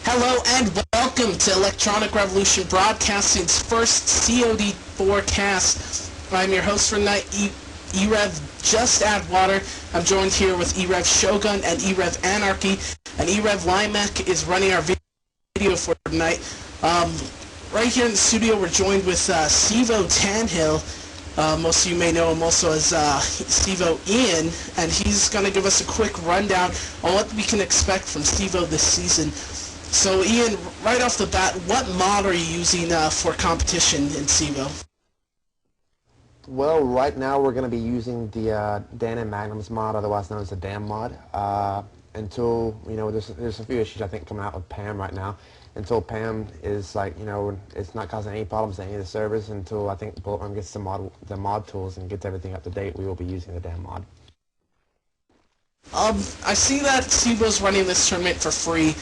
Hello and welcome to Electronic Revolution Broadcasting's first COD forecast. I'm your host for tonight, e-rev Just Add Water. I'm joined here with e-rev Shogun and e-rev Anarchy, and e-rev Limac is running our video for tonight. Right here in the studio we're joined with CEvo Tanhill. Most of you may know him also as CEvo Ian, and he's going to give us a quick rundown on what we can expect from CEvo this season. So Ian, right off the bat, what mod are you using for competition in CEvo? Well, right now we're going to be using the Dan and Magnum's mod, otherwise known as the DAM mod, until, there's a few issues I think coming out with PAM right now. Until PAM is it's not causing any problems to any of the servers, until I think Bulletworm gets the mod tools and gets everything up to date, we will be using the DAM mod. I see that CEvo's running this tournament for free.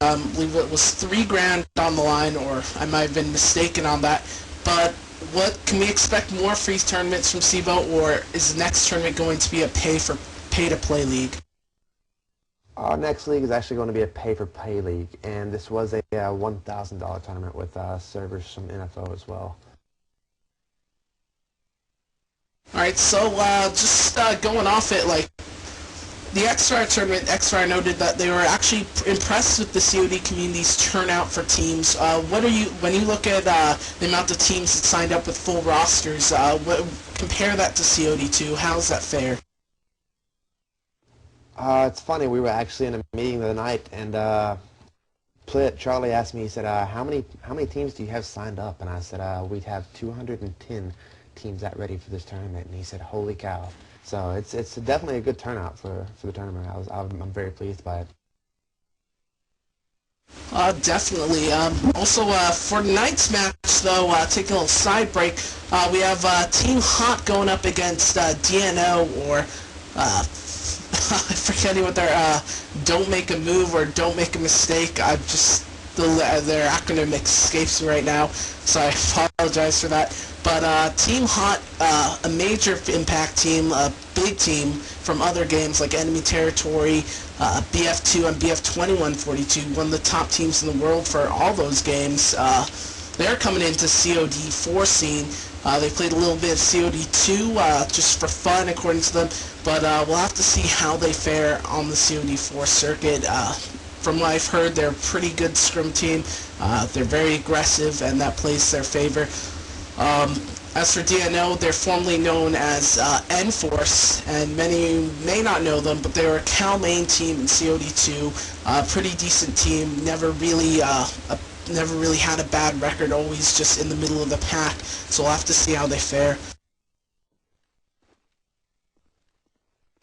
I believe it was $3,000 on the line, or I might have been mistaken on that. But what can we expect more free tournaments from CEvo, or is the next tournament going to be a pay-to-play league? Our next league is actually going to be a pay-for-play league, and this was a $1,000 tournament with servers from NFO as well. Alright, so just going off it, the XFire tournament, XFire noted that they were actually impressed with the COD community's turnout for teams. When you look at the amount of teams that signed up with full rosters, compare that to COD2, how's that fair? It's funny, we were actually in a meeting the other night, and Charlie asked me, he said, how many teams do you have signed up? And I said, we'd have 210 teams that ready for this tournament, and he said, holy cow. So it's definitely a good turnout for the tournament. I'm very pleased by it. Definitely. Also, for tonight's match, though, taking a little side break, we have Team Hot going up against DNO, or I'm forgetting what their don't make a move or don't make a mistake. Their acronym escapes me right now, so I apologize for that. But Team Hot, a major impact team, a big team from other games like Enemy Territory, BF2 and BF2142, one of the top teams in the world for all those games. They're coming into COD4 scene. They played a little bit of COD2 just for fun, according to them, but we'll have to see how they fare on the COD4 circuit. From what I've heard, they're a pretty good scrim team. They're very aggressive, and that plays to their favor. As for DNO, they're formerly known as N-Force, and many may not know them, but they were a Cal main team in COD2. A pretty decent team, never really had a bad record, always just in the middle of the pack, so we'll have to see how they fare.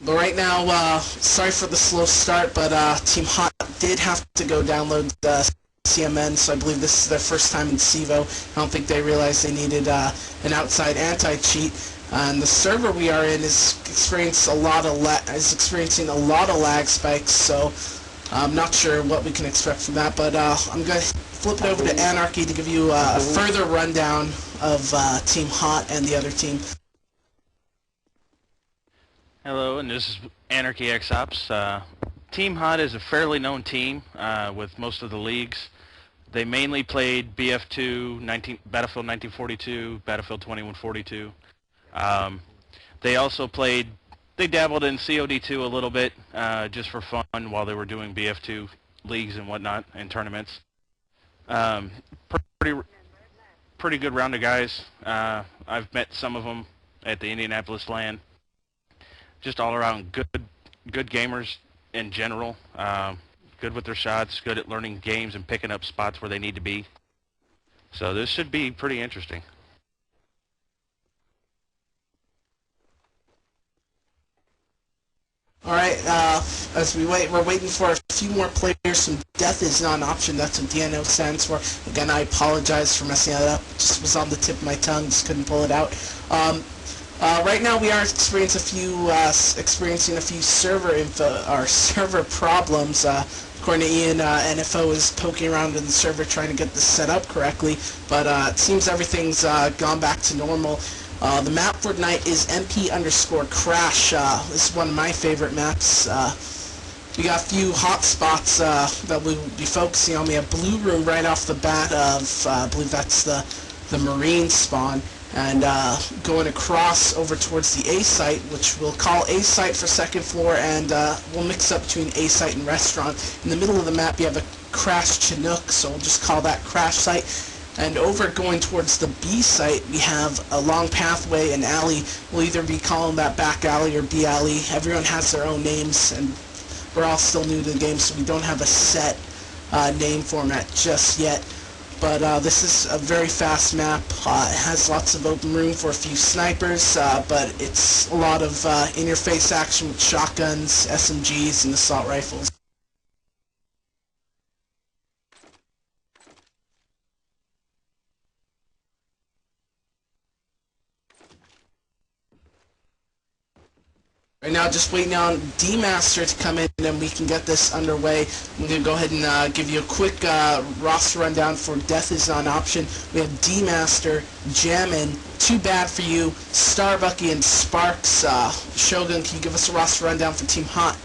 But right now, sorry for the slow start, but Team Hot did have to go download the CMN, so I believe this is their first time in CEvo. I don't think they realized they needed an outside anti-cheat. And the server we are in is experiencing a lot of lag spikes, so I'm not sure what we can expect from that. But I'm going to flip it over to Anarchy to give you a further rundown of Team Hot and the other team. Hello, and this is Anarchy XOps. Team Hot is a fairly known team with most of the leagues. They mainly played BF2, Battlefield 1942, Battlefield 2142. They dabbled in COD2 a little bit just for fun while they were doing BF2 leagues and whatnot and tournaments. Pretty good round of guys. I've met some of them at the Indianapolis LAN. Just all around good gamers in general. Good with their shots, good at learning games and picking up spots where they need to be. So this should be pretty interesting. Alright, as we wait, we're waiting for a few more players. Some death is not an option, that's what DNO stands for. Again, I apologize for messing that up. Just was on the tip of my tongue, just couldn't pull it out. Right now we are experiencing a few server problems. According to Ian, NFO is poking around in the server trying to get this set up correctly, but it seems everything's gone back to normal. The map for tonight is MP_crash. This is one of my favorite maps. we got a few hot spots that we'll be focusing on. We have Blue Room right off the bat of, I believe that's the Marine spawn, and going across over towards the A site, which we'll call A site for second floor, and we'll mix up between A site and restaurant. In the middle of the map you have a Crash Chinook, so we'll just call that Crash site. And over going towards the B site, we have a long pathway, an alley. We'll either be calling that back alley or B alley. Everyone has their own names, and we're all still new to the game, so we don't have a set name format just yet. But this is a very fast map. It has lots of open room for a few snipers, but it's a lot of in-your-face action with shotguns, SMGs, and assault rifles. Right now, just waiting on D-Master to come in and we can get this underway. I'm going to go ahead and give you a quick roster rundown for Death is not an option. We have D-Master, Jammin', Too Bad For You, Starbucky, and Sparks. Shogun, can you give us a roster rundown for Team Hot?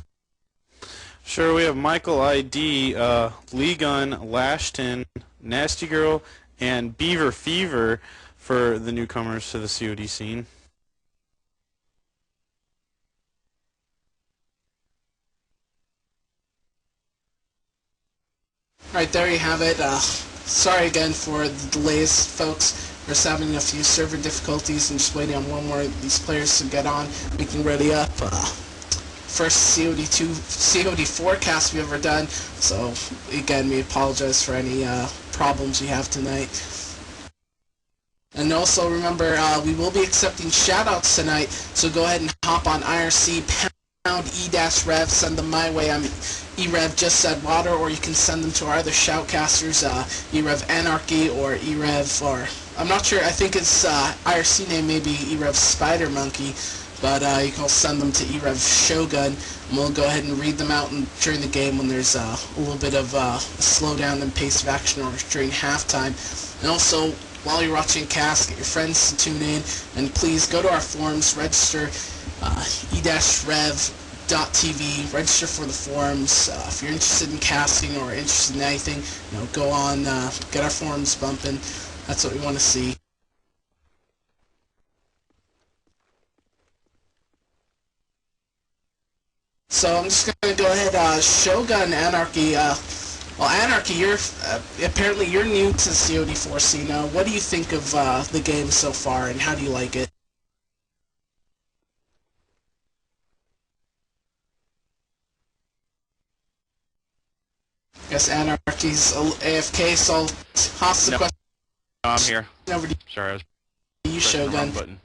Sure, we have Michael ID, Lee Gun, Lashton, Nasty Girl, and Beaver Fever for the newcomers to the COD scene. Alright, there you have it. Sorry again for the delays, folks. We're just having a few server difficulties and just waiting on one more of these players to get on. We can ready up. First COD forecast we've ever done, so again, we apologize for any problems we have tonight. And also remember, we will be accepting shoutouts tonight, so go ahead and hop on IRC, pound e-rev, send them my way. I'm e-rev just said water, or you can send them to our other shoutcasters, e-rev Anarchy or e-rev, or I'm not sure, I think its IRC name may be e-rev Spider Monkey, but you can also send them to e-rev Shogun, and we'll go ahead and read them out during the game when there's a little bit of a slowdown in pace of action, or during halftime. And also, while you're watching cast, get your friends to tune in, and please go to our forums, register e-rev.tv, register for the forums. If you're interested in casting or interested in anything, go on, get our forums bumping. That's what we want to see. So I'm just going to go ahead, Shogun Anarchy. Well, Anarchy, apparently you're new to COD4 scene. What do you think of the game so far, and how do you like it? I guess Anarchy's AFK, so I'll toss the question. No, I'm here. Over to Sorry, I was you, pressing the Shogun. wrong button.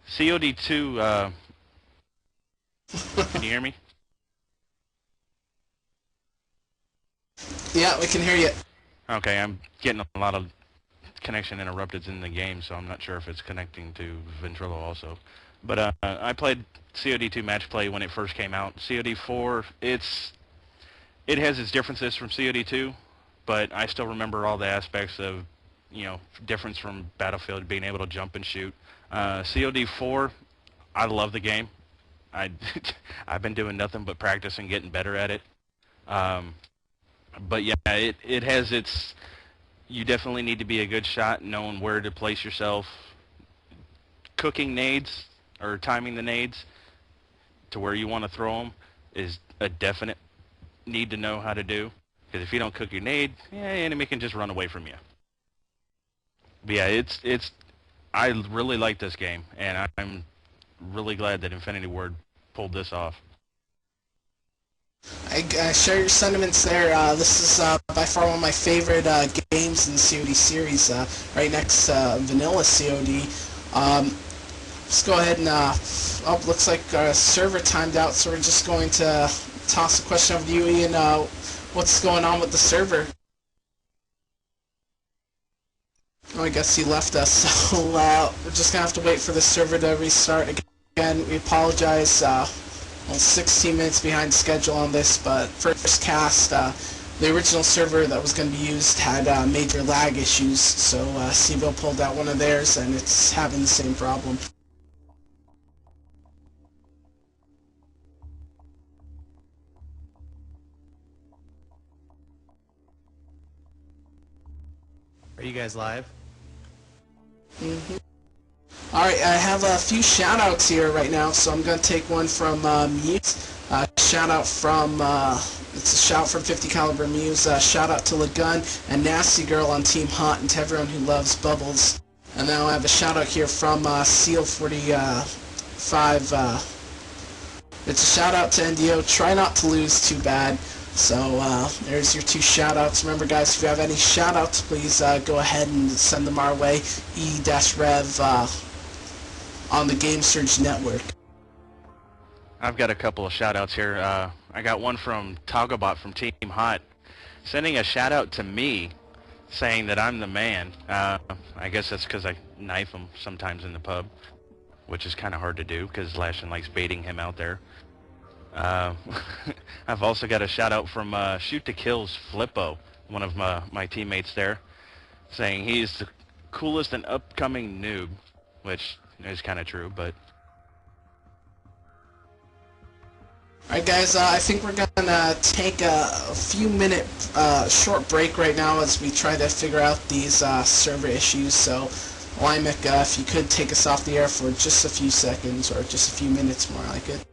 COD2, can you hear me? Yeah, we can hear you. Okay, I'm getting a lot of connection interrupted in the game, so I'm not sure if it's connecting to Ventrilo also. But I played COD2 match play when it first came out. COD4, it has its differences from COD2, but I still remember all the aspects of, difference from Battlefield, being able to jump and shoot. COD4, I love the game. I've been doing nothing but practice and getting better at it. But yeah, it has its, you definitely need to be a good shot, knowing where to place yourself. Cooking nades, or timing the nades to where you want to throw them, is a definite need to know how to do. Because if you don't cook your nade, the enemy can just run away from you. But yeah, I really like this game, and I'm really glad that Infinity Ward pulled this off. I share your sentiments there. This is by far one of my favorite games in the COD series, right next to Vanilla COD. Let's go ahead and, looks like our server timed out, so we're just going to toss a question over to you, Ian. What's going on with the server? Oh, I guess he left us, so we're just going to have to wait for the server to restart again. We apologize. 16 minutes behind schedule on this, but first cast, the original server that was going to be used had major lag issues, so CEvo pulled out one of theirs, and it's having the same problem. Are you guys live? Mm-hmm. Alright, I have a few shout-outs here right now, so I'm going to take one from Muse. Shout-out from, it's a shout from 50 Caliber Muse. Shout-out to Lagun and Nasty Girl on Team Hot and to everyone who loves Bubbles. And now I have a shout-out here from Seal45. It's a shout-out to NDO. Try not to lose too bad. So there's your 2 shout-outs. Remember, guys, if you have any shout-outs, please go ahead and send them our way. E-rev on the Game Surge Network. I've got a couple of shout-outs here. I got one from Toggobot from Team Hot, sending a shout-out to me, saying that I'm the man. I guess that's because I knife him sometimes in the pub, which is kind of hard to do because Lashin likes baiting him out there. I've also got a shout-out from Shoot to Kill's Flippo, one of my teammates there, saying he's the coolest and upcoming noob, which is kind of true, but... Alright guys, I think we're gonna take a few minute short break right now as we try to figure out these server issues, so Limek, if you could take us off the air for just a few seconds, or just a few minutes more like it.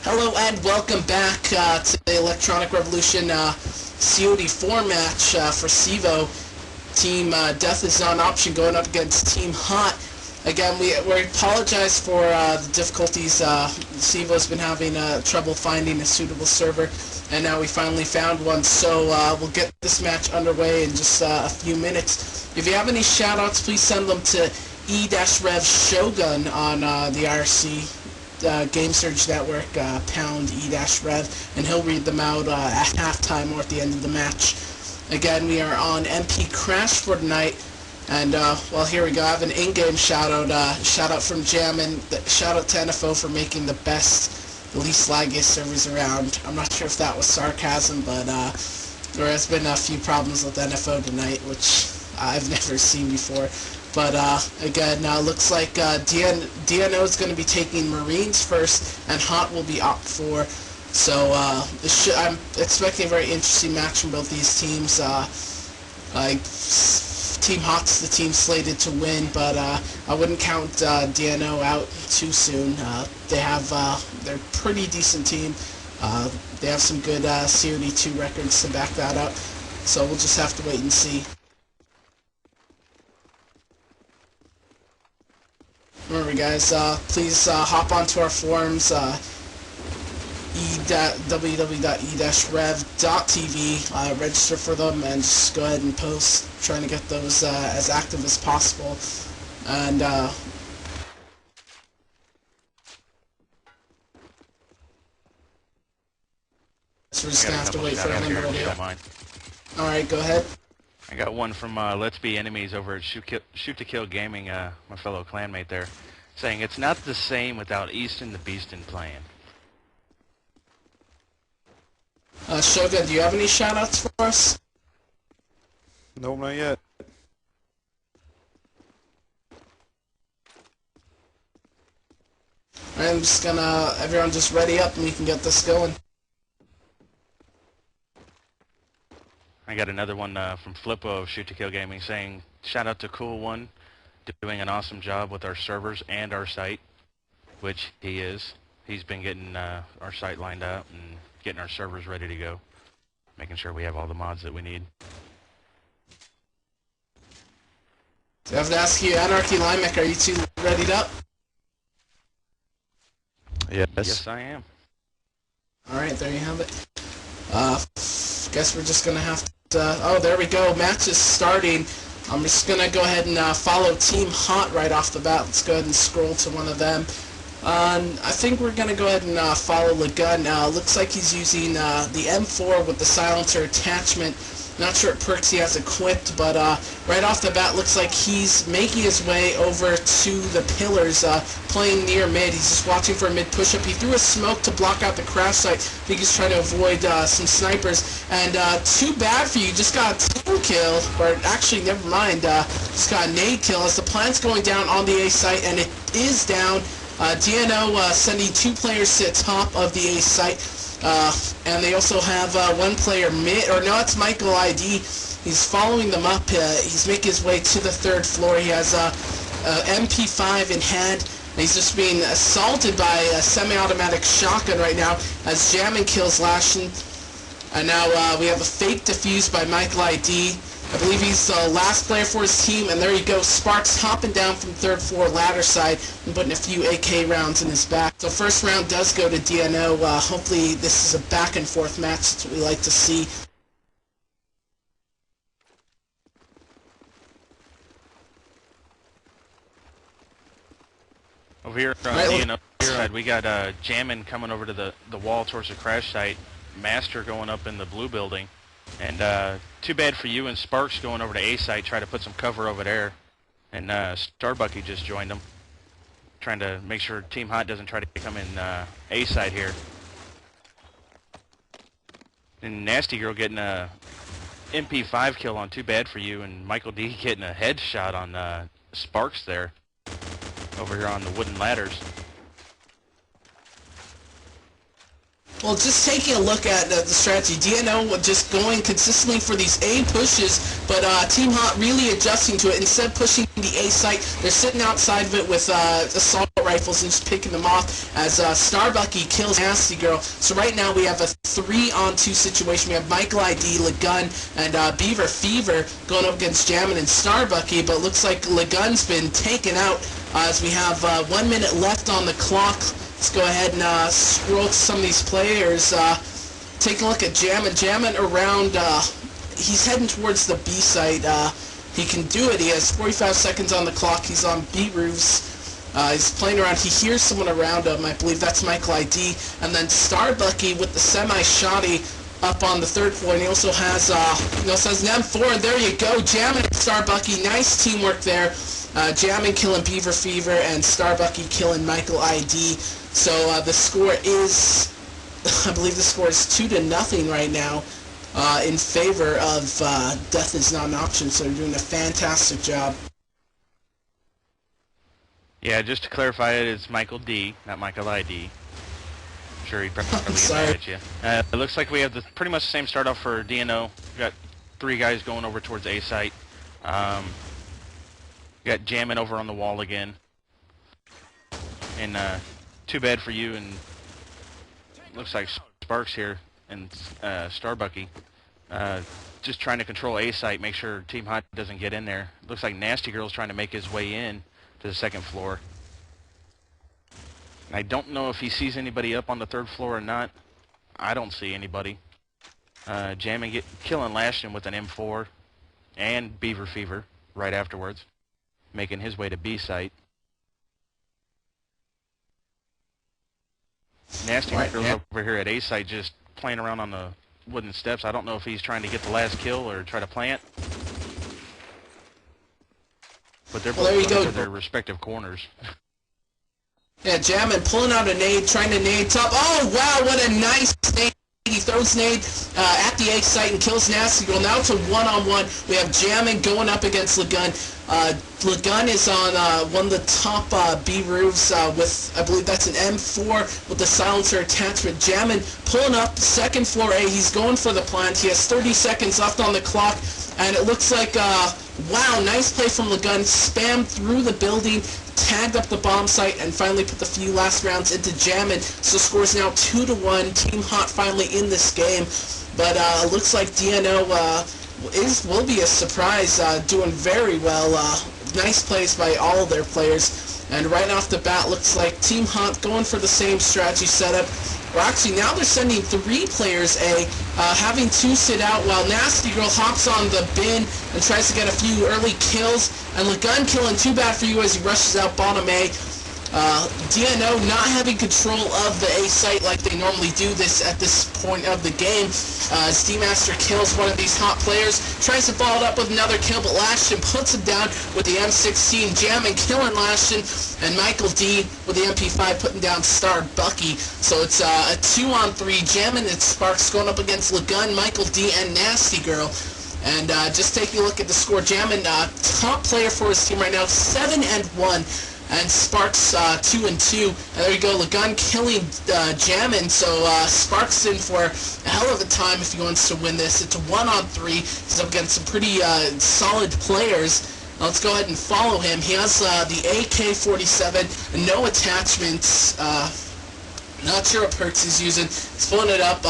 Hello and welcome back to the Electronic Revolution COD4 match for CEVO. Team Death is on option going up against Team Hot. Again, we apologize for the difficulties. CEVO's been having trouble finding a suitable server, and now we finally found one, so we'll get this match underway in just a few minutes. If you have any shoutouts, please send them to E-rev Shogun on the IRC Game Surge Network, pound E-rev, and he'll read them out at halftime or at the end of the match. Again, we are on MP Crash for tonight, and well, here we go. I have an in-game shout-out from Jam, and shout-out to NFO for making the best, least laggiest servers around. I'm not sure if that was sarcasm, but there has been a few problems with NFO tonight, which I've never seen before. But again, looks like DNO is going to be taking Marines first, and Hot will be Op 4. So I'm expecting a very interesting match from both these teams. Team Hot's the team slated to win, but I wouldn't count DNO out too soon. They're a pretty decent team. They have some good COD2 records to back that up. So we'll just have to wait and see. Remember, guys, please hop onto our forums, www.e-rev.tv, register for them, and just go ahead and post, trying to get those as active as possible. And so we're just going to have to wait for them to ready up. Alright, go ahead. I got one from Let's Be Enemies over at Shoot to Kill Gaming, my fellow clanmate there, saying it's not the same without Easton the Beastin playing. Shogun, do you have any shoutouts for us? Nope, not yet. I'm just gonna, everyone just ready up and we can get this going. I got another one from Flippo of Shoot to Kill Gaming saying, shout out to Cool One, doing an awesome job with our servers and our site, which he is. He's been getting our site lined up and getting our servers ready to go, making sure we have all the mods that we need. So I have to ask you, Anarchy Limek, are you two readied up? Yes. Yes, I am. Alright, there you have it. Guess we're just gonna have to, oh, there we go, match is starting. I'm just gonna go ahead and follow Team Hot right off the bat. Let's go ahead and scroll to one of them. I think we're gonna go ahead and follow Lagun. Looks like he's using the M4 with the silencer attachment. Not sure what perks he has equipped, but right off the bat looks like he's making his way over to the pillars, playing near mid. He's just watching for a mid push-up. He threw a smoke to block out the crash site. I think he's trying to avoid some snipers. And too bad for you, just got a team kill, or actually never mind, just got a nade kill as the plant's going down on the A site, and it is down. DNO sending 2 players to the top of the A site, and they also have 1 player mid, or no, it's Michael ID. He's following them up. He's making his way to the 3rd floor. He has MP5 in hand, and he's just being assaulted by a semi-automatic shotgun right now as Jammin kills Lashin. And now we have a fake defuse by Michael ID. I believe he's the last player for his team, and there you go, Sparks hopping down from 3rd floor ladder side and putting a few AK rounds in his back. So first round does go to DNO. Hopefully this is a back and forth match. That's what we like to see. Over here on DNO side, we got Jammin coming over to the wall towards the crash site. Master going up in the blue building. And too bad for you and Sparks going over to A site, try to put some cover over there. And Starbucky just joined them, trying to make sure Team Hot doesn't try to come in A site here. And Nasty Girl getting a MP5 kill on Too Bad for You, and Michael D getting a headshot on Sparks there, over here on the wooden ladders. Well, just taking a look at the strategy, DNO just going consistently for these A pushes, but Team Hot really adjusting to it. Instead of pushing the A site, they're sitting outside of it with assault rifles and just picking them off as Starbucky kills Nasty Girl. So right now we have a 3-on-2 situation. We have Michael ID, Lagun, and Beaver Fever going up against Jammin and Starbucky, but it looks like Lagun's been taken out as we have 1 minute left on the clock. Let's go ahead and scroll to some of these players. Take a look at Jammin. Jammin around, he's heading towards the B site. He can do it. He has 45 seconds on the clock. He's on B roofs. He's playing around. He hears someone around him. I believe that's Michael ID. And then Starbucky with the semi-shotty up on the 3rd floor. And he also has an M4. And there you go. Jammin and Starbucky. Nice teamwork there. Jammin killing Beaver Fever and Starbucky killing Michael ID. So the score is, I believe the score is 2-0 right now in favor of Death is Not an Option. So they're doing a fantastic job. Yeah, just to clarify, it is Michael D, not Michael ID. I'm sure he'd probably get Sorry. mad at you. It looks like we have pretty much the same start off for DNO. We've got 3 guys going over towards A site. Got Jammin over on the wall again. And Too Bad for You, and looks like Sparks here and Starbucky just trying to control A site, make sure Team Hot doesn't get in there. Looks like Nasty Girl's trying to make his way in to the 2nd floor. I don't know if he sees anybody up on the 3rd floor or not. I don't see anybody. Jammin killing Lashton with an M4 and Beaver Fever right afterwards, making his way to B site. Nasty Girl's over here at A site just playing around on the wooden steps. I don't know if he's trying to get the last kill or try to plant. But they're both going to their respective corners. Yeah, Jammin pulling out a nade, trying to nade top. Oh, wow, what a nice nade. He throws nade at the A site and kills Nasty Girl. Now it's a 1-on-1. We have Jammin going up against Lagun. Lagun is on one of the top B roofs with, I believe that's an M4 with the silencer attachment. Jammin pulling up 2nd floor A. He's going for the plant. He has 30 seconds left on the clock, and it looks like, wow, nice play from Lagun. Spammed through the building, tagged up the bomb site, and finally put the few last rounds into Jammin. So scores now 2-1. Team Hot finally in this game, but looks like DNO will be a surprise, doing very well. Nice plays by all of their players, and right off the bat looks like Team Hot going for the same strategy setup. Or actually, now they're sending 3 players A, having 2 sit out while Nasty Girl hops on the bin and tries to get a few early kills, and Lagun killing Too Bad for You as he rushes out bottom A. DNO not having control of the A site like they normally do at this point of the game. As D-Master kills one of these hot players, tries to follow it up with another kill, but Lashton puts him down with the M16, jamming, killing Lashton, and Michael D with the MP5 putting down Star Bucky. So it's a 2-on-3, jamming and Sparks going up against Lagun, Michael D, and Nasty Girl. And just taking a look at the score, Jammin, top player for his team right now, 7-1. And Sparks 2-2. And there you go, Lagun killing Jammin. So Sparks in for a hell of a time if he wants to win this. It's a 1-on-3. He's up against some pretty solid players. Let's go ahead and follow him. He has the AK-47, no attachments. Not sure what perks he's using. He's pulling it up.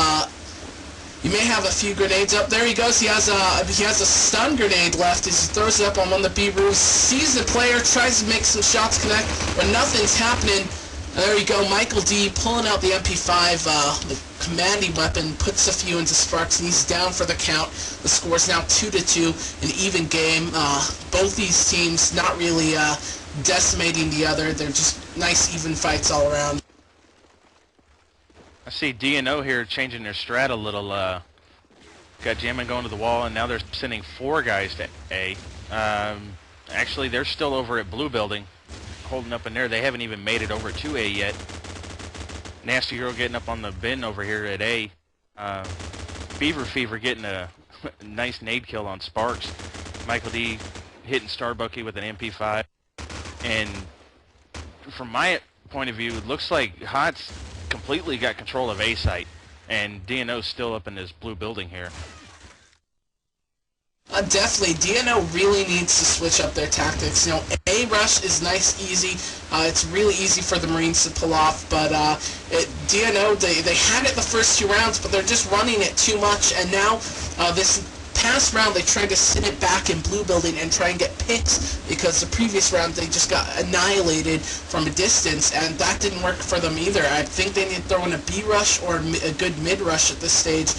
You may have a few grenades up. There he goes. He has a stun grenade left as he throws it up on one of the B roofs. Sees the player, tries to make some shots connect, but nothing's happening. And there you go. Michael D pulling out the MP5, the commanding weapon, puts a few into Sparks, and he's down for the count. The score's now 2-2, an even game. Both these teams not really decimating the other. They're just nice, even fights all around. I see DNO here changing their strat a little. Got Jammin going to the wall, and now they're sending 4 guys to A. Actually, they're still over at Blue Building, holding up in there. They haven't even made it over to A yet. Nasty Girl getting up on the bin over here at A. Beaver Fever getting a nice nade kill on Sparks. Michael D hitting Starbucky with an MP5. And from my point of view, it looks like Hot's completely got control of A site, and DNO's still up in this blue building here. Definitely, DNO really needs to switch up their tactics. You know, A rush is nice, easy. It's really easy for the Marines to pull off, but DNO, they had it the first 2 rounds, but they're just running it too much, and now this past round they tried to sit it back in blue building and try and get picks, because the previous round they just got annihilated from a distance, and that didn't work for them either. I think they need to throw in a B rush or a good mid rush at this stage.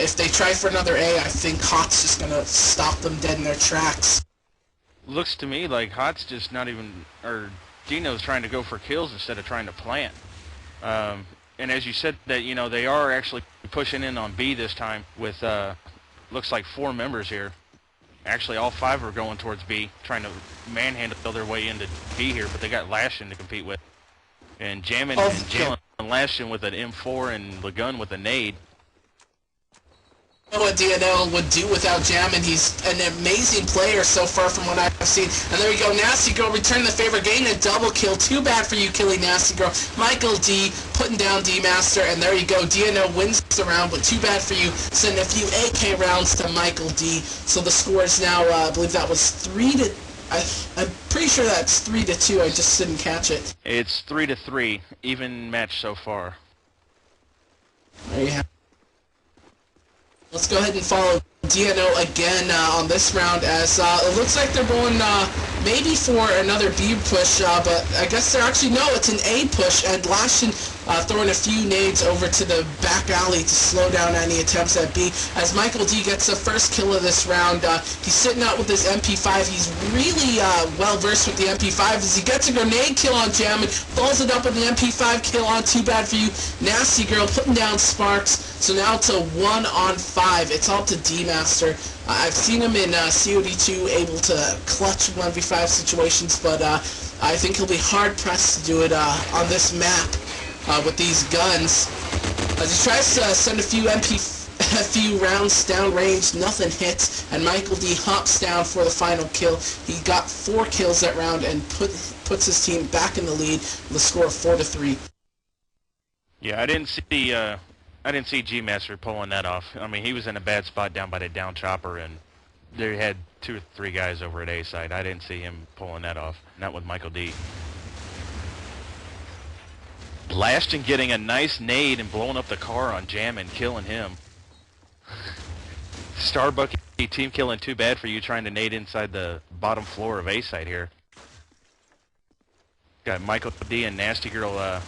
If they try for another A, I think Hot's just going to stop them dead in their tracks. Looks to me like Hot's just not even, or Dino's trying to go for kills instead of trying to plant. And as you said, that, you know, they are actually pushing in on B this time with looks like 4 members here. Actually, all 5 are going towards B, trying to manhandle their way into B here, but they got Lashton to compete with. And Jammin and Jalen Lashton with an M4 and Lagun with a nade. I don't know what DNL would do without Jammin. He's an amazing player so far from what I've seen. And there you go, Nasty Girl returning the favor, getting a double kill. Too bad for you killing Nasty Girl. Michael D putting down D-Master, and there you go, DNO wins the round, but too bad for you, sending a few AK rounds to Michael D. So the score is now, I believe that was 3-2. I'm pretty sure that's 3-2, I just didn't catch it. It's 3-3, even match so far. There you have it. Let's go ahead and follow DNO again on this round, as it looks like they're going maybe for another B push, but I guess they're actually, no, it's an A push, and Lashton throwing a few nades over to the back alley to slow down any attempts at B. As Michael D gets the first kill of this round, he's sitting out with his MP5. He's really well-versed with the MP5 as he gets a grenade kill on Jammin, follows it up with the MP5 kill on Too Bad For You. Nasty Girl putting down Sparks, so now it's a 1-on-5. It's all to D-Master. I've seen him in COD2 able to clutch 1v5 situations, but I think he'll be hard-pressed to do it on this map with these guns. As he tries to send a few rounds downrange, nothing hits, and Michael D hops down for the final kill. He got 4 kills that round and puts his team back in the lead with a score of 4-3. Yeah, I didn't see G-Master pulling that off. I mean, he was in a bad spot down by the down chopper, and they had 2 or 3 guys over at A side. I didn't see him pulling that off. Not with Michael D. Lashton getting a nice nade and blowing up the car on Jammin, killing him. Starbucky team killing Too Bad For You, trying to nade inside the bottom floor of A side here. Got Michael D and Nasty Girl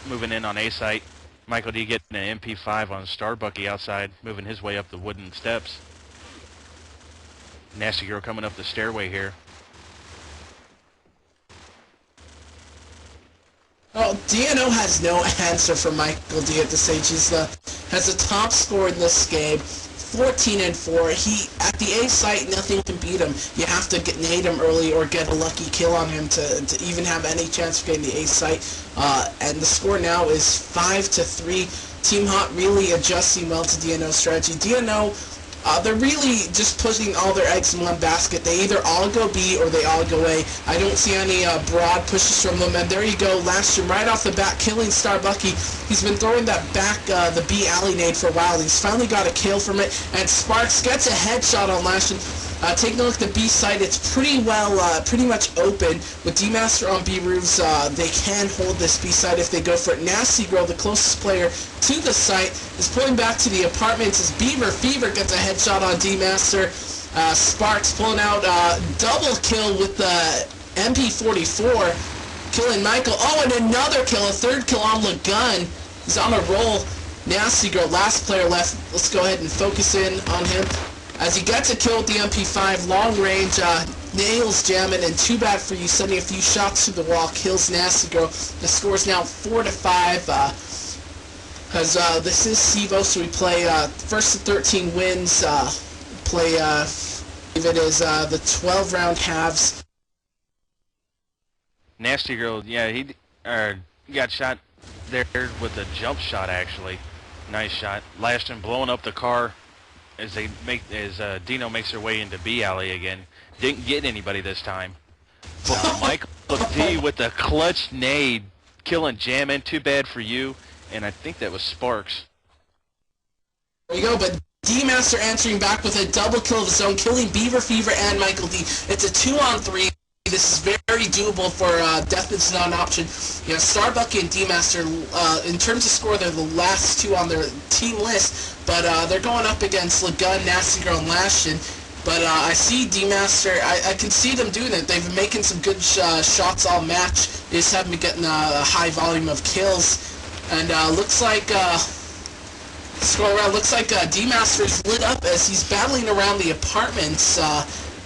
moving in on A site. Michael D getting an MP5 on Starbucky outside, moving his way up the wooden steps. Nasty Girl coming up the stairway here. Well, DNO has no answer for Michael D at this age. He's has the top score in this game, 14-4. He at the A site, nothing can beat him. You have to nade him early or get a lucky kill on him to even have any chance of getting the A site. And the score now is 5-3. Team Hot really adjusting well to DNO's strategy. DNO, they're really just putting all their eggs in one basket. They either all go B or they all go A. I don't see any broad pushes from them. And there you go, Lashton right off the bat, killing Starbucky. He's been throwing that back, the B alley nade for a while. He's finally got a kill from it. And Sparks gets a headshot on Lashton. Taking a look at the B side, it's pretty much open. With D-Master on B roofs, they can hold this B side if they go for it. Nasty Girl, the closest player to the site, is pulling back to the apartments as Beaver Fever gets a headshot on D-Master. Sparks pulling out double kill with the MP44, killing Michael. Oh, and another kill, a third kill on Lagun. He's on a roll. Nasty Girl, last player left. Let's go ahead and focus in on him. As he gets a kill with the MP5, long range, nails jamming, and too bad for you, sending a few shots through the wall, kills Nasty Girl. The score is now 4-5, because this is CEVO, so we play first to 13 wins, play, if it is the 12-round halves. Nasty Girl, yeah, he got shot there with a jump shot, actually. Nice shot. Lashton blowing up the car as Dino makes their way into B alley again. Didn't get anybody this time. But Michael D with the clutch nade, killing Jammin. Too bad for you. And I think that was Sparks. There you go, but D-Master answering back with a double kill of his own, killing Beaver Fever and Michael D. It's a 2-on-3. This is very doable for Deathman's not an option. You know, Starbucky and D-Master, in terms of score, they're the last two on their team list, but they're going up against Lagun, Nasty Girl, and Lashton. But I see D-Master, I can see them doing it. They've been making some good shots all match. They just haven't been getting a high volume of kills. And looks like, scroll around, looks like D-Master's lit up as he's battling around the apartments.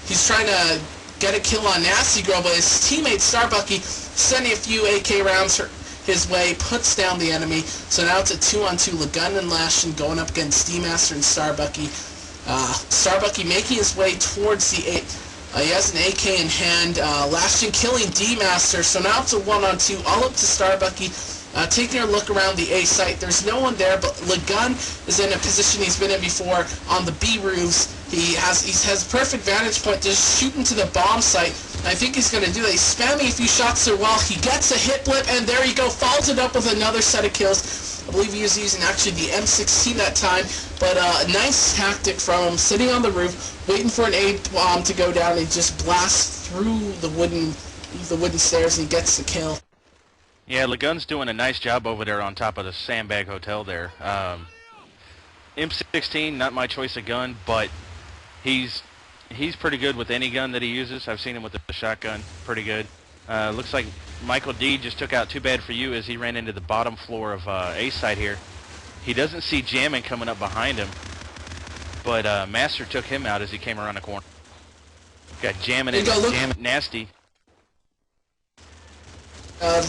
He's trying to get a kill on Nasty Girl, but his teammate Starbucky sending a few AK rounds his way, puts down the enemy. So now it's a 2-on-2, Lagun and Lashton going up against D-Master and Starbucky. Starbucky making his way towards the 8. He has an AK in hand. Lashton killing D-Master, so now it's a 1-on-2, all up to Starbucky. Taking a look around the A site, there's no one there, but Lagun is in a position he's been in before on the B roofs. He has a perfect vantage point to just shoot into the bomb site. I think he's going to do that. He's spamming a few shots there while he gets a hit blip, and there you go, follows it up with another set of kills. I believe he was using actually the M16 that time, but a nice tactic from him, sitting on the roof, waiting for an A bomb to go down, and he just blasts through the wooden stairs and he gets the kill. Yeah, Lagun's doing a nice job over there on top of the Sandbag Hotel there. M16, not my choice of gun, but he's pretty good with any gun that he uses. I've seen him with the shotgun, pretty good. Looks like Michael D just took out Too Bad For You as he ran into the bottom floor of A side here. He doesn't see Jammin coming up behind him, but Master took him out as he came around the corner. Got Jammin and Jammin Nasty.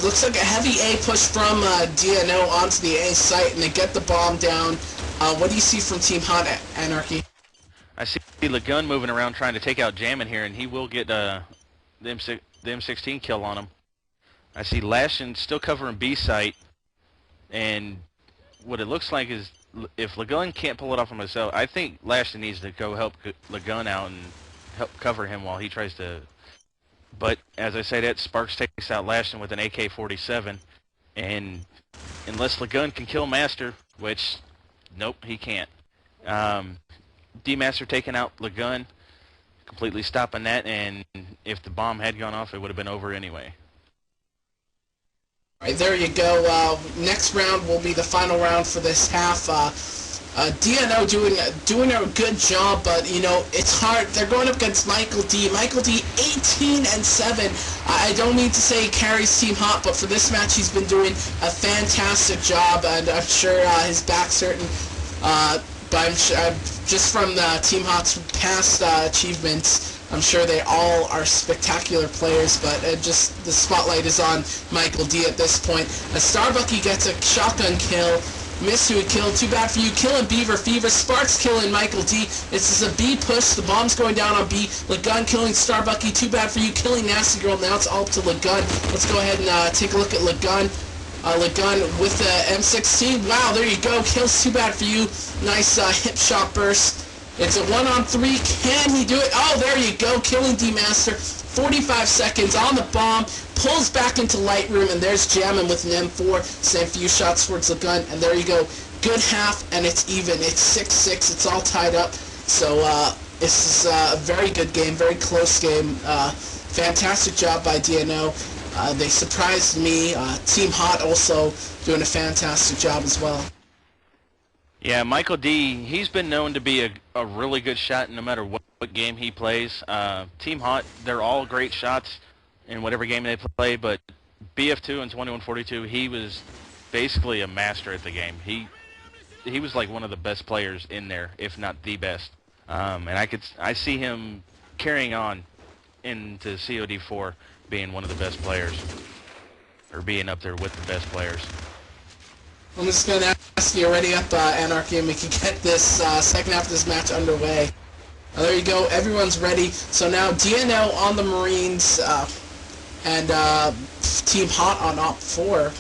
Looks like a heavy A push from DNO onto the A site, and they get the bomb down. What do you see from Team Hot Anarchy? I see Lagun moving around trying to take out Jammin here, and he will get the M16 kill on him. I see Lashton still covering B site, and what it looks like is if Lagun can't pull it off on himself, I think Lashton needs to go help Lagun out and help cover him while he tries to. But as I say that, Sparks takes out Lashton with an AK-47, and unless Lagun can kill Master, which, nope, he can't. D-Master taking out Lagun, completely stopping that, and if the bomb had gone off, it would have been over anyway. All right, there you go. Next round will be the final round for this half. DNO doing a good job, but you know it's hard. They're going up against Michael D. Michael D, 18-7. I don't mean to say he carries Team Hot, but for this match he's been doing a fantastic job, and I'm sure his back's hurting. But I'm sure, just from the Team Hot's past achievements, I'm sure they all are spectacular players, but just the spotlight is on Michael D at this point. As Starbucky gets a shotgun kill, missed who would kill. Too bad for you. Killing Beaver Fever. Sparks killing Michael D. This is a B push. The bomb's going down on B. Lagun killing Starbucky. Too bad for you. Killing Nasty Girl. Now it's all up to Lagun. Let's go ahead and take a look at Lagun. Lagun with the M16. Wow, there you go. Kills Too Bad for you. Nice hip shot burst. It's a 1-on-3. Can he do it? Oh, there you go. Killing D-Master. 45 seconds on the bomb. Pulls back into Lightroom, and there's Jammin with an M4. Same few shots towards the gun, and there you go. Good half, and it's even. It's 6-6. It's all tied up. So this is a very good game, very close game. Fantastic job by DNO. They surprised me. Team Hot also doing a fantastic job as well. Yeah, Michael D, he's been known to be a really good shot no matter what game he plays. Team Hot, they're all great shots in whatever game they play, but BF2 and 2142, he was basically a master at the game. He was like one of the best players in there, if not the best. And I see him carrying on into COD4 being one of the best players, or being up there with the best players. I'm just going to ask you, ready up, Anarchy, and we can get this second half of this match underway. There you go. Everyone's ready. So now DNO on the Marines and Team Hot on Op 4.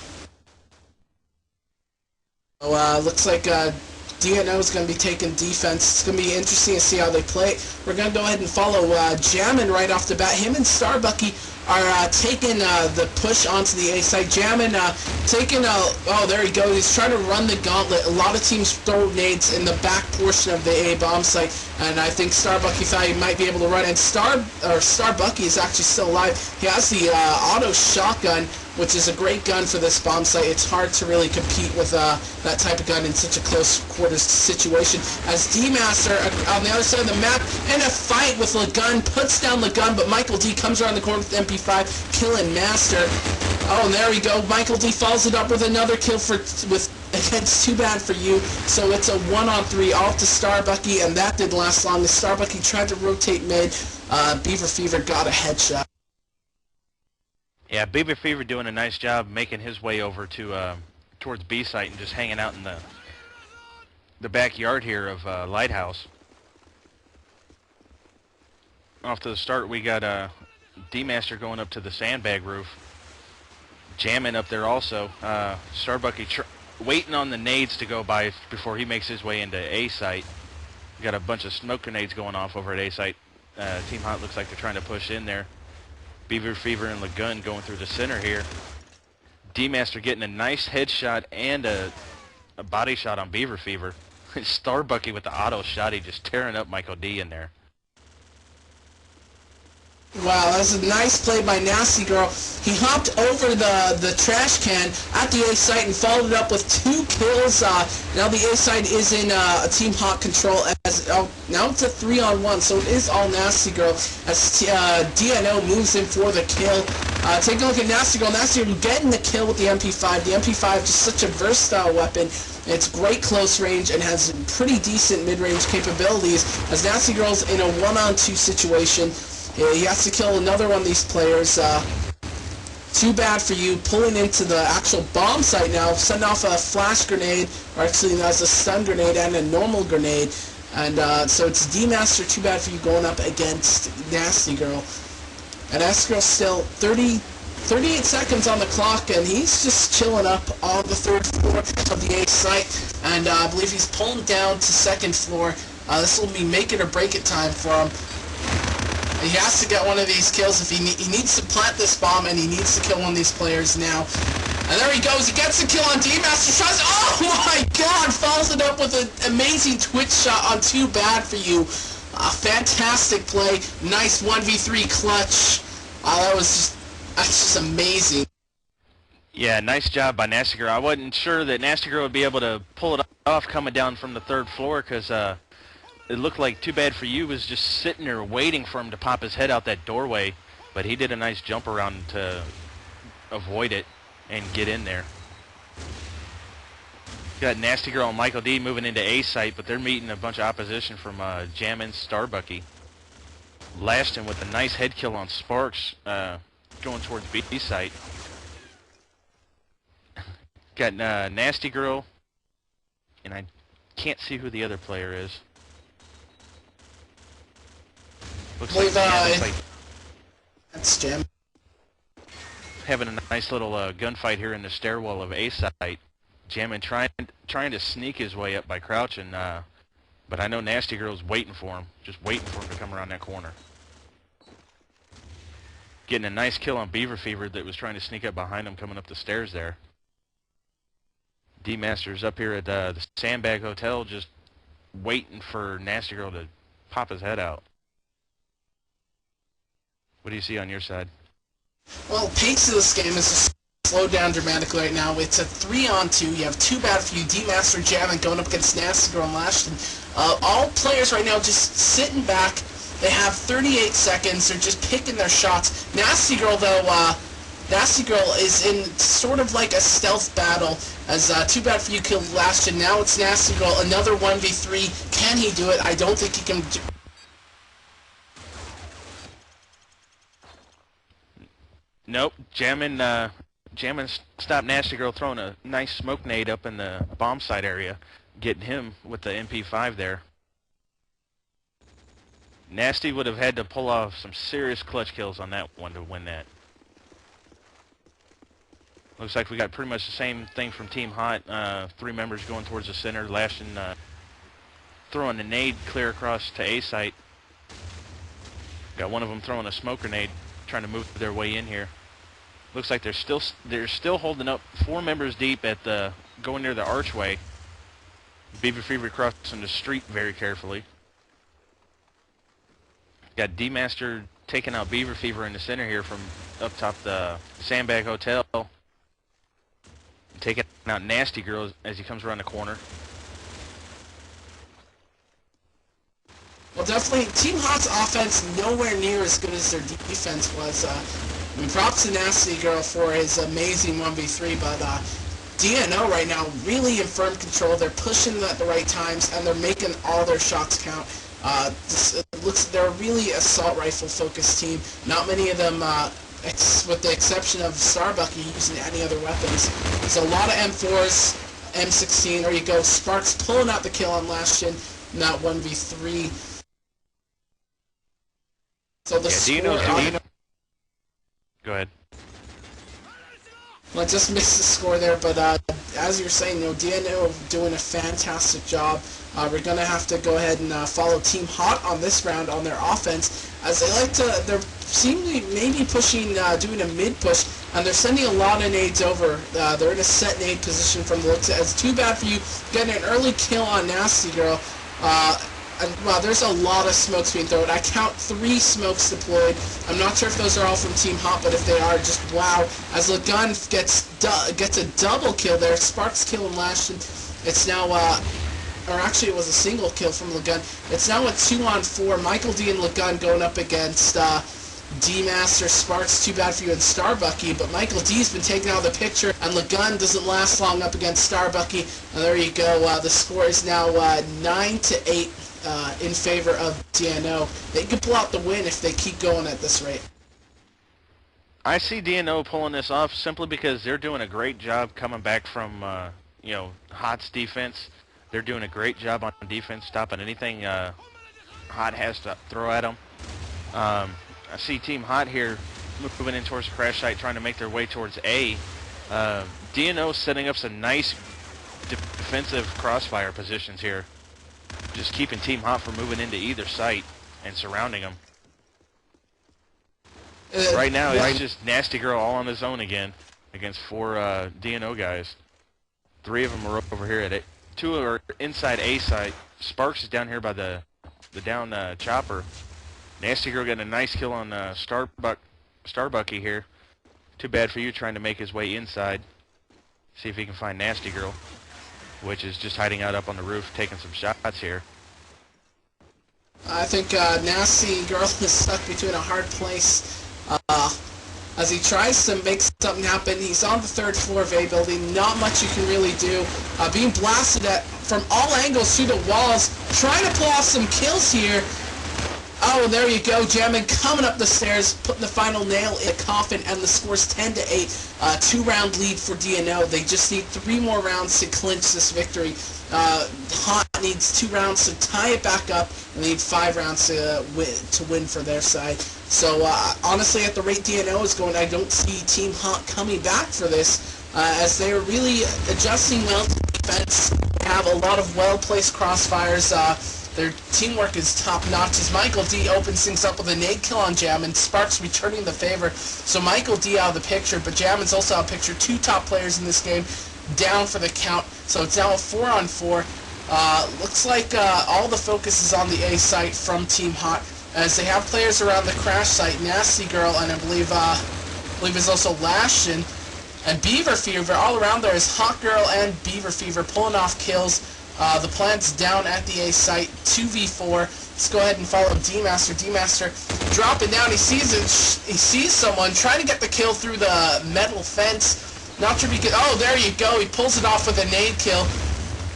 So looks like DNO is going to be taking defense. It's going to be interesting to see how they play. We're going to go ahead and follow Jammin right off the bat. Him and Starbucky are taking the push onto the A site. Jammin taking oh, there he goes. He's trying to run the gauntlet. A lot of teams throw nades in the back portion of the A bomb site, and I think Starbucky thought he might be able to run. And Starbucky is actually still alive. He has the auto shotgun, which is a great gun for this bomb site. It's hard to really compete with that type of gun in such a close quarters situation. As D-Master on the other side of the map in a fight with Lagun, puts down Lagun, but Michael D comes around the corner with MP5, killing Master. Oh, and there we go. Michael D follows it up with another kill against Too Bad for You. So it's a 1-on-3 off to Starbucky, and that didn't last long. The Starbucky tried to rotate mid. Beaver Fever got a headshot. Yeah, Beaver Fever doing a nice job making his way over to towards B site and just hanging out in the backyard here of Lighthouse. Off to the start, we got D-Master going up to the sandbag roof, jamming up there also. Starbucky waiting on the nades to go by before he makes his way into A site. We got a bunch of smoke grenades going off over at A site. Team Hot looks like they're trying to push in there. Beaver Fever and Lagun going through the center here. D-Master getting a nice headshot and a body shot on Beaver Fever. Starbucky with the auto shot, he just tearing up Michael D in there. Wow, that was a nice play by Nasty Girl. He hopped over the trash can at the A site and followed it up with 2 kills. Now the A site is in a Team Hot control. Now it's a 3-on-1, so it is all Nasty Girl as DNO moves in for the kill. Take a look at Nasty Girl. Nasty Girl getting the kill with the MP5. The MP5 is just such a versatile weapon. It's great close range and has pretty decent mid-range capabilities as Nasty Girl's in a 1-on-2 situation. He has to kill another one of these players. Too Bad for You pulling into the actual bomb site now, setting off a flash grenade, or actually that's a stun grenade and a normal grenade. And so it's D-Master, Too Bad for You going up against Nasty Girl. And Nasty Girl's still 38 seconds on the clock, and he's just chilling up on the 3rd floor of the A site. And I believe he's pulling down to 2nd floor. This will be make it or break it time for him. He has to get one of these kills if he needs to plant this bomb, and he needs to kill one of these players now. And there he goes. He gets the kill on D-Master. Tries. Oh my God! Follows it up with an amazing twitch shot on Too Bad for You. Fantastic play. Nice 1v3 clutch. That's just amazing. Yeah, nice job by Nasty Girl. I wasn't sure that Nasty Girl would be able to pull it off coming down from the 3rd floor because it looked like Too Bad for You was just sitting there waiting for him to pop his head out that doorway, but he did a nice jump around to avoid it and get in there. Got Nasty Girl and Michael D moving into A site, but they're meeting a bunch of opposition from Jammin' Starbucky. Lashton with a nice head kill on Sparks, going towards B site. Got Nasty Girl, and I can't see who the other player is. Looks like that's Jim. Having a nice little gunfight here in the stairwell of A site. Jammin trying to sneak his way up by crouching, but I know Nasty Girl's waiting for him, just waiting for him to come around that corner. Getting a nice kill on Beaver Fever that was trying to sneak up behind him coming up the stairs there. D-Master's up here at the Sandbag Hotel just waiting for Nasty Girl to pop his head out. What do you see on your side? Well, pace of this game is just slowed down dramatically right now. It's a 3-on-2. You have Too Bad For You, D-Master, Jamming going up against Nasty Girl and Lashton. All players right now just sitting back. They have 38 seconds. They're just picking their shots. Nasty Girl, though, Nasty Girl is in sort of like a stealth battle as Too Bad For You killed Lashton. Now it's Nasty Girl, another 1v3. Can he do it? I don't think he can do. Nope. Jammin stopped Nasty Girl throwing a nice smoke nade up in the bomb site area, getting him with the MP5 there. Nasty would have had to pull off some serious clutch kills on that one to win that. Looks like we got pretty much the same thing from Team Hot. 3 members going towards the center. Lashton throwing a nade clear across to A site. Got one of them throwing a smoke grenade, trying to move their way in here. Looks like they're still holding up 4 members deep at the going near the archway. Beaver Fever crossing the street very carefully. Got D-Master taking out Beaver Fever in the center here from up top the Sandbag Hotel. Taking out Nasty Girl as he comes around the corner. Well, definitely, Team Hot's offense nowhere near as good as their defense was. I mean, props to Nasty Girl for his amazing 1v3, but DNO right now really in firm control. They're pushing them at the right times, and they're making all their shots count. They're a really assault rifle focused team. Not many of them, with the exception of Starbucky, using any other weapons. There's a lot of M4s, M16. There you go. Sparks pulling out the kill on Lashton in that 1v3. So the score. Go ahead. Well, I just missed the score there, but as you're saying, DNO doing a fantastic job. We're going to have to go ahead and follow Team Hot on this round on their offense, as they like to, they're seemingly maybe pushing, doing a mid-push, and they're sending a lot of nades over. They're in a set nade position from the looks of it. It's Too Bad For You getting an early kill on Nasty Girl. And, wow, there's a lot of smokes being thrown. I count 3 smokes deployed. I'm not sure if those are all from Team Hot, but if they are, just wow. As Lagun gets a double kill there. Sparks killing Lashton. It's now, or actually it was a single kill from Lagun. It's now a 2-on-4. Michael D and Lagun going up against D-Master, Sparks, Too Bad For You, and Starbucky. But Michael D's been taken out of the picture, and Lagun doesn't last long up against Starbucky. And there you go. The score is now 9-8. In favor of DNO. They could pull out the win if they keep going at this rate. I see DNO pulling this off simply because they're doing a great job coming back from, Hot's defense. They're doing a great job on defense, stopping anything Hot has to throw at them. I see Team Hot here moving in towards the crash site, trying to make their way towards A. DNO setting up some nice defensive crossfire positions here. Just keeping Team Hot from moving into either site and surrounding them. Right now, it's just Nasty Girl all on his own again against 4 DNO guys. 3 of them are over here at it. 2 are inside A site. Sparks is down here by the down chopper. Nasty Girl getting a nice kill on Starbucky here. Too Bad For You trying to make his way inside. See if he can find Nasty Girl, which is just hiding out up on the roof, taking some shots here. I think Nasty Girl is stuck between a hard place as he tries to make something happen. He's on the 3rd floor of A building. Not much you can really do. Being blasted at from all angles through the walls. Trying to pull off some kills here. Oh, there you go. Jammin coming up the stairs, putting the final nail in the coffin, and the score's 10-8. Two-round lead for DNO. They just need 3 more rounds to clinch this victory. Hot needs 2 rounds to tie it back up, and they need 5 rounds to win for their side. So honestly, at the rate DNO is going, I don't see Team Hot coming back for this, as they are really adjusting well to defense. They have a lot of well-placed crossfires. Their teamwork is top-notch as Michael D opens things up with a nade kill on Jammin. Sparks returning the favor. So Michael D out of the picture, but Jammin's also out of the picture. 2 top players in this game down for the count. So it's now a 4-on-4. Looks like all the focus is on the A site from Team Hot, as they have players around the crash site. Nasty Girl, and I believe is also Lashton. And Beaver Fever all around there is Hot Girl and Beaver Fever pulling off kills. The plant's down at the A site, 2v4. Let's go ahead and follow D-Master. D-Master dropping down. He sees someone trying to get the kill through the metal fence. Not sure if he can. Oh, there you go. He pulls it off with a nade kill.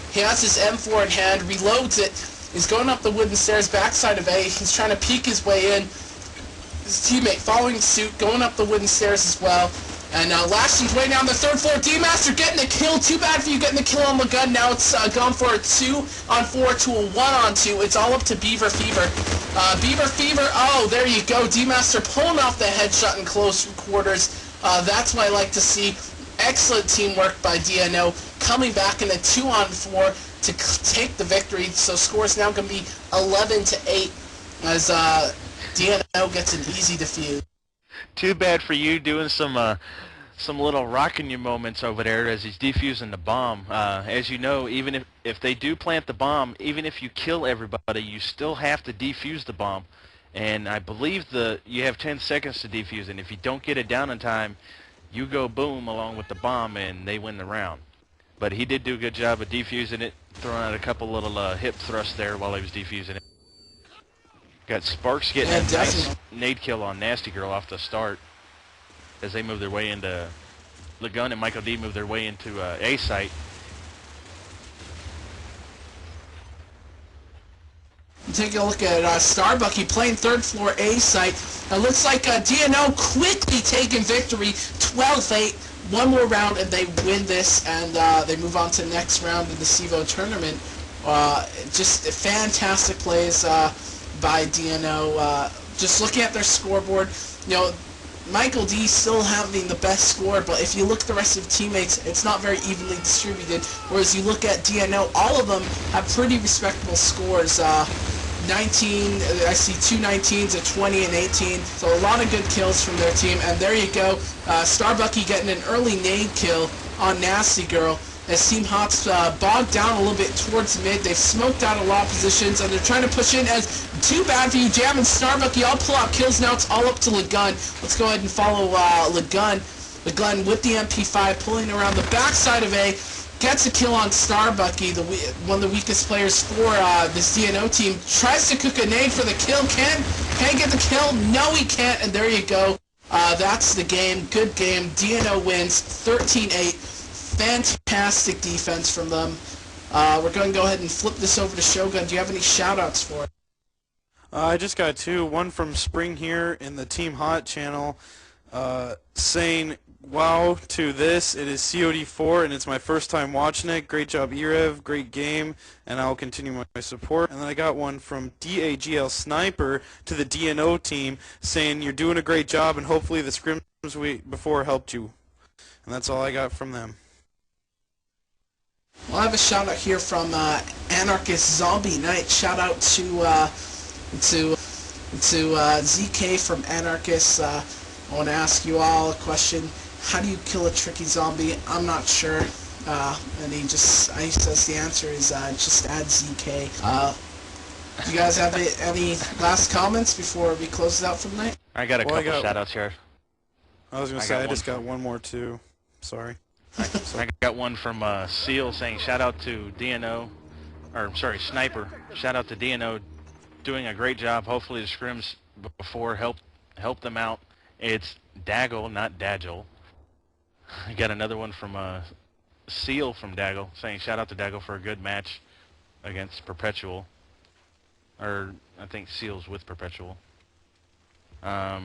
He has his M4 in hand, reloads it. He's going up the wooden stairs, backside of A. He's trying to peek his way in. His teammate following suit, going up the wooden stairs as well. And Lashton's way down the 3rd floor. D-Master getting the kill. Too bad for you getting the kill on the gun. Now it's gone for a 2-on-4 to a 1-on-2. It's all up to Beaver Fever. Beaver Fever, oh, there you go. D-Master pulling off the headshot in close quarters. That's what I like to see. Excellent teamwork by DNO. Coming back in a 2-on-4 to take the victory. So score is now going to be 11-8 as DNO gets an easy defuse. Too bad for you doing some little rocking your moments over there as he's defusing the bomb. As you know, even if they do plant the bomb, even if you kill everybody, you still have to defuse the bomb. And I believe you have 10 seconds to defuse, and if you don't get it down in time, you go boom along with the bomb, and they win the round. But he did do a good job of defusing it, throwing out a couple little hip thrusts there while he was defusing it. Got Sparks getting a nice nade kill on Nasty Girl off the start as they move their way into Lagun, and Michael D move their way into A site. Take a look at Starbucky playing 3rd floor A site. It looks like DNO quickly taking victory, 12-8. 1 more round and they win this, and they move on to the next round of the CEVO tournament. Just fantastic plays by DNO. Just looking at their scoreboard, you know, Michael D still having the best score, but if you look at the rest of the teammates, it's not very evenly distributed. Whereas you look at DNO, all of them have pretty respectable scores. 19, I see 2 19s, a 20, and 18. So a lot of good kills from their team. And there you go, Starbucky getting an early nade kill on Nasty Girl. As Team Hot's bogged down a little bit towards mid. They've smoked out a lot of positions, and they're trying to push in as too bad for you. Jam and Starbucky all pull out kills. Now it's all up to Lagun. Let's go ahead and follow Lagun. Lagun with the MP5 pulling around the backside of A. Gets a kill on Starbucky, one of the weakest players for this DNO team. Tries to cook a nade for the kill. Can get the kill? No, he can't, and there you go. That's the game. Good game. DNO wins 13-8. Fantastic defense from them. We're going to go ahead and flip this over to Shogun. Do you have any shout-outs for it? I just got 2. One from Spring here in the Team Hot channel saying, wow to this. It is COD4 and it's my first time watching it. Great job, e-rev. Great game. And I'll continue my support. And then I got one from DAGL Sniper to the DNO team saying, you're doing a great job and hopefully the scrims before helped you. And that's all I got from them. Well, I have a shout out here from Anarchist Zombie Knight. Shout out to ZK from Anarchist. I want to ask you all a question. How do you kill a tricky zombie? I'm not sure. And he says the answer is just add ZK. Do you guys have any last comments before we close it out for the night? I got a couple shout outs here. I was going to say I just got one more too. Sorry. I got one from Seal saying shout out to DNO, or sorry, Sniper. Shout out to DNO, doing a great job. Hopefully the scrims before help them out. It's Daggle, not Daggle. I got another one from Seal from Daggle saying shout out to Daggle for a good match against Perpetual. or I think seals with perpetual. Got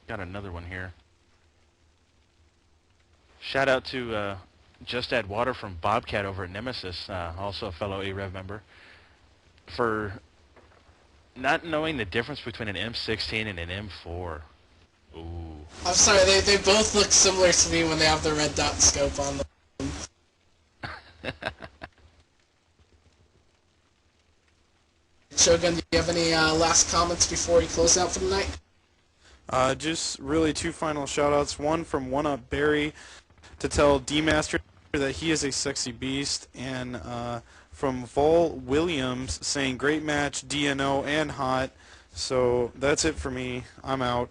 another one here. Shout out to Just Add Water from Bobcat over at Nemesis, also a fellow e-rev member, for not knowing the difference between an M16 and an M4. Ooh. I'm sorry, they both look similar to me when they have the red dot scope on them. Shogun, do you have any last comments before we close out for the night? Just really two final shout-outs. One from One Up Barry to tell D-Master that he is a sexy beast, and from Vol Williams saying great match, DNO and hot. So that's it for me. I'm out.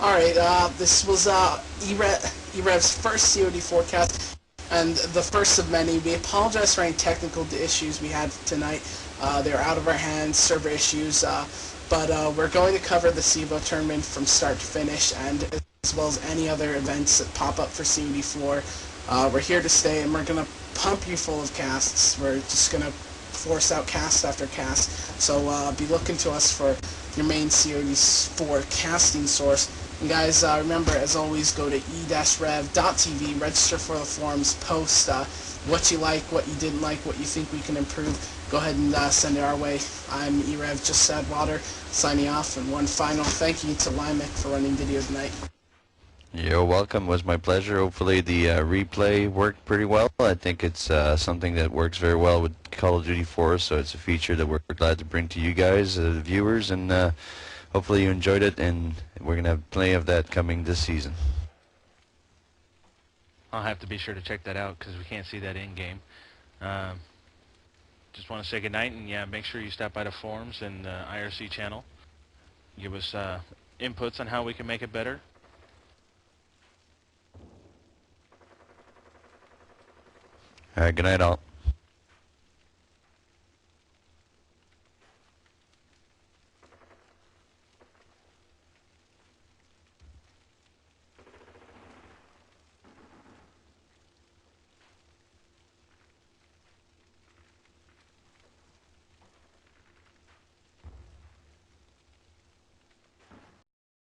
Alright, this was E-Rev's first COD forecast, and the first of many. We apologize for any technical issues we had tonight. They're out of our hands, server issues, but we're going to cover the CEVO tournament from start to finish, and as well as any other events that pop up for COD4. We're here to stay, and we're going to pump you full of casts. We're just going to force out cast after cast, so be looking to us for your main COD4 casting source. And guys, remember, as always, go to e-rev.tv, register for the forums, post what you like, what you didn't like, what you think we can improve. Go ahead and send it our way. I'm e-rev, Just Add Water, signing off. And one final thank you to Limek for running video tonight. You're welcome. It was my pleasure. Hopefully the replay worked pretty well. I think it's something that works very well with Call of Duty 4, so it's a feature that we're glad to bring to you guys, the viewers, and hopefully you enjoyed it, and we're going to have plenty of that coming this season. I'll have to be sure to check that out because we can't see that in-game. Just want to say goodnight, and yeah, make sure you stop by the forums and the IRC channel. Give us inputs on how we can make it better. All right, good night all.